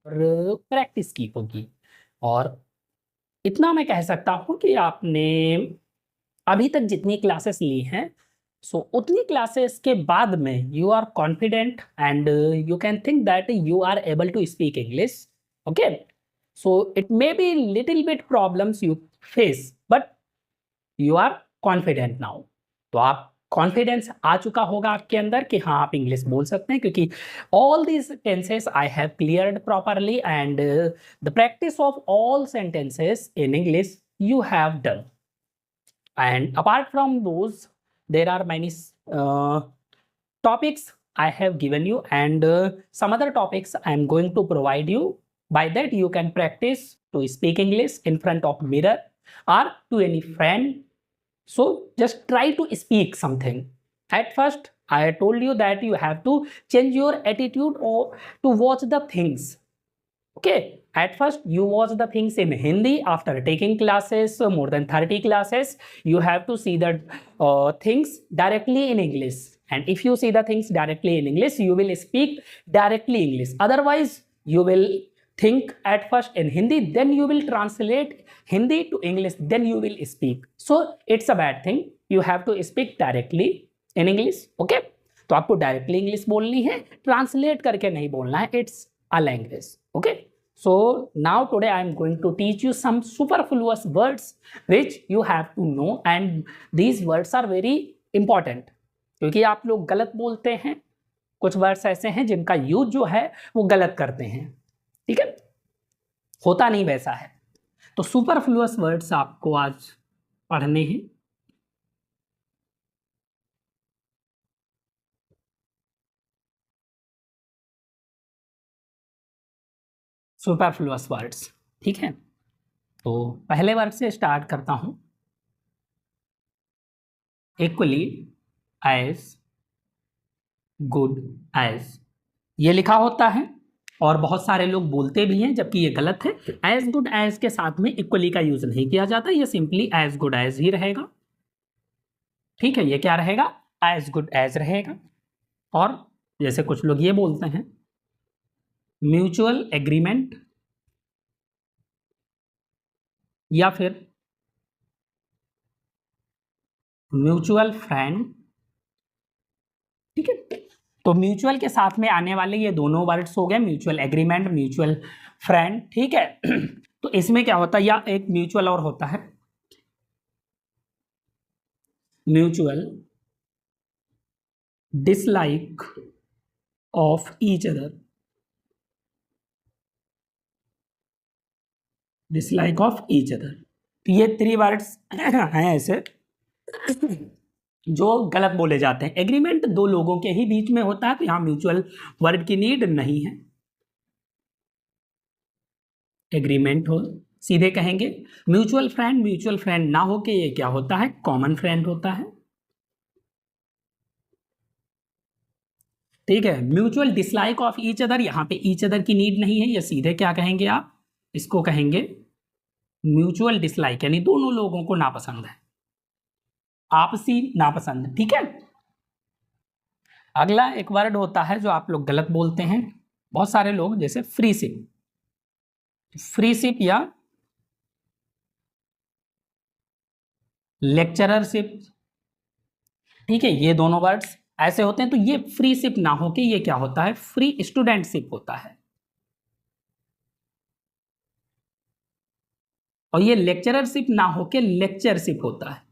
और प्रैक्टिस की होगी। और इतना मैं कह सकता हूँ कि आपने अभी तक जितनी क्लासेस ली हैं, सो उतनी क्लासेस के बाद में you are confident and you can think that you are able to speak English. Okay, so it may be little bit problems you face, but you are confident now. तो आप confidence आ चुका होगा आपके अंदर कि हाँ आप इंग्लिश बोल सकते हैं, क्योंकि all these tenses I have cleared properly and the practice of all sentences in English you have done. And apart from those, there are many topics I have given you, and some other topics I am going to provide you. By that you can practice to speak English in front of mirror or to any friend. So just try to speak something. At first I told you that you have to change your attitude or to watch the things. Okay, at first you watch the things in Hindi. After taking classes, more than 30 classes, you have to see the things directly in English. And if you see the things directly in English, you will speak directly English. Otherwise, you will think at first in Hindi, then you will translate Hindi to English, then you will speak. So it's a bad thing. You have to speak directly in English. Okay, तो आपको directly English बोलनी है, translate करके नहीं बोलना है. It's a language. Okay, so now today I am going to teach you some superfluous words which you have to know, and these words are very important क्योंकि आप लोग गलत बोलते हैं. कुछ वर्ड्स ऐसे हैं जिनका यूज जो है वो गलत करते हैं. ठीक है, होता नहीं वैसा है. तो सुपरफ्लुअस वर्ड्स आपको आज पढ़ने हैं. सुपरफ्लुअस वर्ड्स, ठीक है. तो पहले वर्ड से स्टार्ट करता हूं. इक्वली एज, गुड एज, ये लिखा होता है और बहुत सारे लोग बोलते भी हैं, जबकि ये गलत है. एज गुड एज के साथ में इक्वली का यूज नहीं किया जाता, ये सिंपली एज गुड एज ही रहेगा. ठीक है, ये क्या रहेगा, एज गुड एज रहेगा. और जैसे कुछ लोग ये बोलते हैं, म्यूचुअल एग्रीमेंट या फिर म्यूचुअल फ्रेंड. ठीक है, तो म्यूचुअल के साथ में आने वाले ये दोनों वर्ड्स हो गए, म्यूचुअल एग्रीमेंट, म्यूचुअल फ्रेंड. ठीक है, तो इसमें क्या होता है, या एक म्यूचुअल और होता है, mutual dislike of each other. Dislike of each other, तो ये 3 वर्ड्स हैं ऐसे जो गलत बोले जाते हैं. एग्रीमेंट 2 लोगों के ही बीच में होता है, तो यहां म्यूचुअल वर्ड की नीड नहीं है. एग्रीमेंट हो सीधे कहेंगे. म्यूचुअल फ्रेंड ना हो के ये क्या होता है, कॉमन फ्रेंड होता है. ठीक है, mutual dislike of each other, यहां पे ईच अदर की नीड नहीं है, ये सीधे क्या कहेंगे आप, इसको कहेंगे म्यूचुअल डिसलाइक, यानी दोनों लोगों को नापसंद है, आपसी नापसंद. ठीक है, अगला एक वर्ड होता है जो आप लोग गलत बोलते हैं, बहुत सारे लोग, जैसे फ्रीशिप. फ्रीशिप या लेक्चररशिप. ठीक है, ये दोनों वर्ड्स ऐसे होते हैं. तो ये फ्रीशिप ना हो के ये क्या होता है, फ्री स्टूडेंटशिप होता है. और ये लेक्चररशिप ना हो के लेक्चरशिप होता है,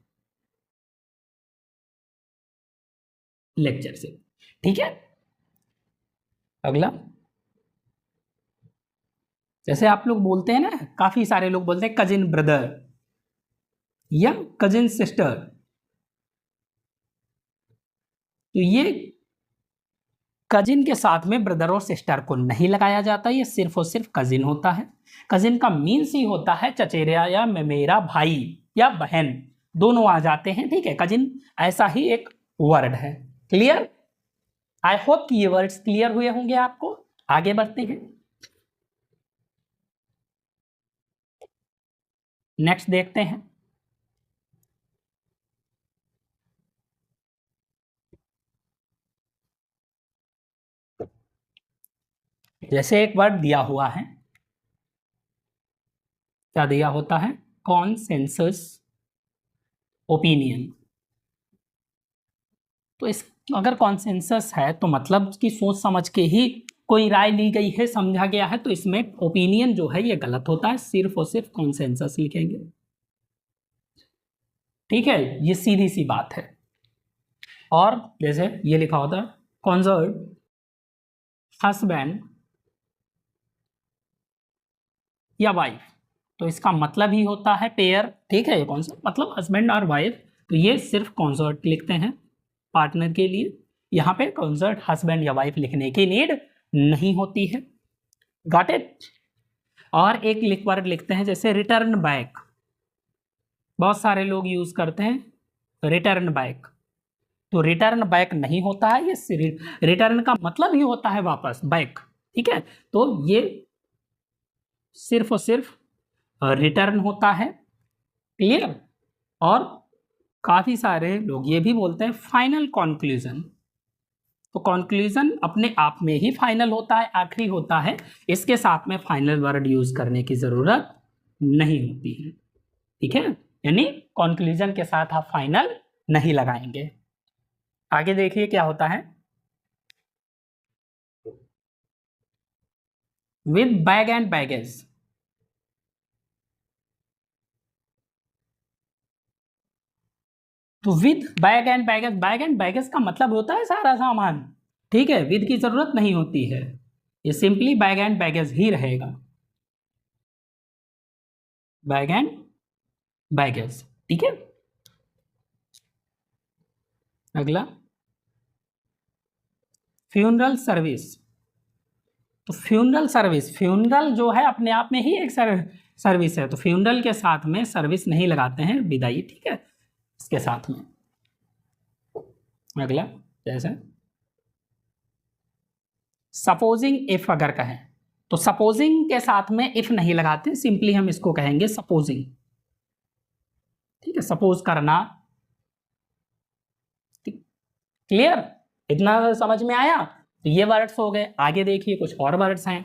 लेक्चरशिप. ठीक है, अगला, जैसे आप लोग बोलते हैं ना, काफी सारे लोग बोलते हैं कजिन ब्रदर या कजिन सिस्टर. तो ये कजिन के साथ में ब्रदर और सिस्टर को नहीं लगाया जाता, ये सिर्फ और सिर्फ कजिन होता है. कजिन का मीन्स ही होता है चचेरा या मेरा भाई या बहन, दोनों आ जाते हैं. ठीक है, कजिन ऐसा ही एक वर्ड है. क्लियर, आई होप कि ये वर्ड्स क्लियर हुए होंगे आपको. आगे बढ़ते हैं, नेक्स्ट देखते हैं. जैसे एक वर्ड दिया हुआ है, क्या दिया होता है, कॉन्सेंसस ओपिनियन। तो इस अगर कॉन्सेंसस है तो मतलब कि सोच समझ के ही कोई राय ली गई है, समझा गया है, तो इसमें ओपिनियन जो है ये गलत होता है, सिर्फ और सिर्फ कॉन्सेंसस लिखेंगे। ठीक है, ये सीधी सी बात है। और जैसे ये लिखा होता है कॉन्सर्ट हस्बैंड या वाइफ, तो इसका मतलब ही होता है पेयर। ठीक है, ये कौन सा मतलब हस्बैंड और वाइफ, तो ये सिर्फ कॉन्सर्ट लिखते हैं पार्टनर के लिए। यहाँ पे कॉन्सर्ट हस्बैंड या वाइफ लिखने की नीड नहीं होती है। Got it. और एक वर्ड लिखते हैं जैसे रिटर्न बैक, बहुत सारे लोग यूज करते हैं रिटर्न बैक, तो रिटर्न बैक नहीं होता है, ये रिटर्न का मतलब ही होता है वापस, बैक। ठीक है, तो ये सिर्फ और सिर्फ रिटर्न होता है। क्लियर। और काफी सारे लोग ये भी बोलते हैं फाइनल कंक्लूजन, तो कंक्लूजन अपने आप में ही फाइनल होता है, आखिरी होता है, इसके साथ में फाइनल वर्ड यूज करने की जरूरत नहीं होती है। ठीक है, यानी कंक्लूजन के साथ आप फाइनल नहीं लगाएंगे। आगे देखिए क्या होता है, विद बैग एंड बैगेज। तो with bag and baggage, bag and baggage का मतलब होता है सारा सामान। ठीक है, विद की जरूरत नहीं होती है, ये सिंपली बैग एंड बैगेज ही रहेगा, बैग एंड बैगेज। ठीक है, अगला फ्यूनरल सर्विस। तो फ्यूनरल सर्विस, फ्यूनरल जो है अपने आप में ही एक सर्विस है, तो फ्यूनरल के साथ में सर्विस नहीं लगाते हैं, विदाई। ठीक है, इसके साथ में। अगला जैसे सपोजिंग इफ अगर कहें, तो सपोजिंग के साथ में इफ नहीं लगाते, सिंपली हम इसको कहेंगे सपोजिंग। ठीक है, सपोज करना। क्लियर, इतना समझ में आया। तो ये वर्ड्स हो गए। आगे देखिए कुछ और वर्ड्स हैं।